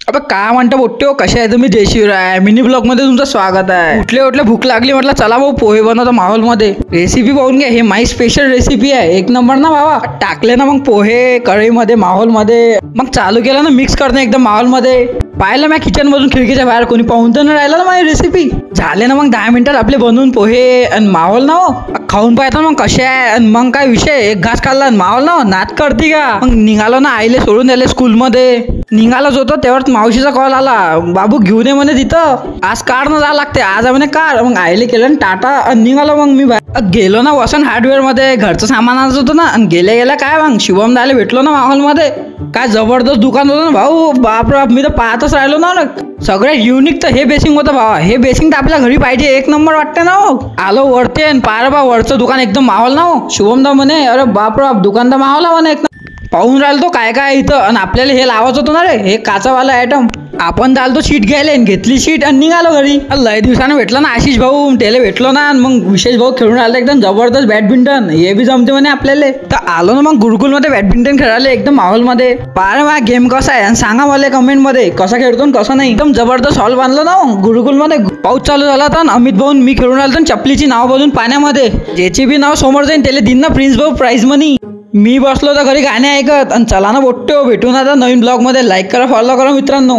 अबे काय म्हणता बोट्यो, कशा आहे तुम्ही? जय शिवराय. मिनी ब्लॉग मध्ये तुमचं स्वागत आहे. उठले भूक लागली, म्हटलं चला भाऊ पोहे बनवतो माहोल मध्ये. रेसिपी पाहून घ्या, हे माई स्पेशल रेसिपी आहे, एक नंबर ना बाबा. टाकले ना मग पोहे कढईमध्ये माहोल मध्ये, मग चालू केलं ना मिक्स करणं एकदम माहोल मध्ये. पाहिलं मी किचन मधून खिडकीच्या बाहेर, कोणी पाहून तर नाही राहिलं ना माझी रेसिपी. झाले ना मग 10 मिनिटात आपले बनवून पोहे आणि माहोल ना हो. खाऊन पाहता मग कसे आहे आणि मग काय विषय, एक घास खाल्ला आणि माहोल ना नात करती का. मग निघालो ना, आईले सोडून द्याले स्कूलमध्ये. निघालोच होतो तेव्हाच मावशीचा कॉल आला, बाबू घेऊन ये म्हणे तिथं, आज कार न जावं लागते, आज म्हणे कार. मग आईले केलं ना टाटा आणि निघालो. मग मी गेलो ना वसंत हार्डवेअर मध्ये, घरचं सामान आणत होतं ना. आणि गेल्या काय मग शुभम दाले भेटलो ना माहोल मध्ये. काय जबरदस्त दुकान होतं ना भाऊ, बाप मी तर पाहतच राहिलो ना. सगळ्यात युनिक तर हे बेसिंग होतं भावा. हे बेसिंग तर आपल्या घरी पाहिजे, एक नंबर वाटते ना हो. आलो वरते पार बा, वरचं दुकान एकदम माहोल ना हो. शुभमदा म्हणे अरे बाप दुकानदा माहोला म्हणे एक. पाहून राहिलो तो काय काय इथं. आणि आपल्याला हे लावायचं होतं ना रे, हे काचावाला आयटम. आपण चालतो शीट घ्यायला, घेतली शीट आणि निघालो घरी. लय दिवसानं भेटलो ना आशिष भाऊ, त्याला भेटलो ना. मग विशेष भाऊ खेळून आला एकदम जबरदस्त बॅडमिंटन, हे बी जमते म्हणे आपल्याला. तर आलो ना मग गुरुकुल मध्ये बॅडमिंटन खेळायला एकदम माहोल मध्ये. पार माझा गेम कसा आहे आणि सांगा मला कमेंट मध्ये, कसा खेळतो कसं नाही. एकदम जबरदस्त हॉल बांधलं ना गुरुकुल मध्ये. पाऊस चालू झाला तर अमित भाऊ मी खेळून आलो, चपलीची नाव बदलून पाण्यामध्ये. ज्याची बी नाव समोर जाईन त्याला दिन ना प्रिन्स भाऊ प्राइज मनी. मी बसलो तर घरी गाणे ऐकत. आणि चला ना बोट्यो, भेटून आता नवीन ब्लॉग मध्ये. लाईक करा, फॉलो करा मित्रांनो.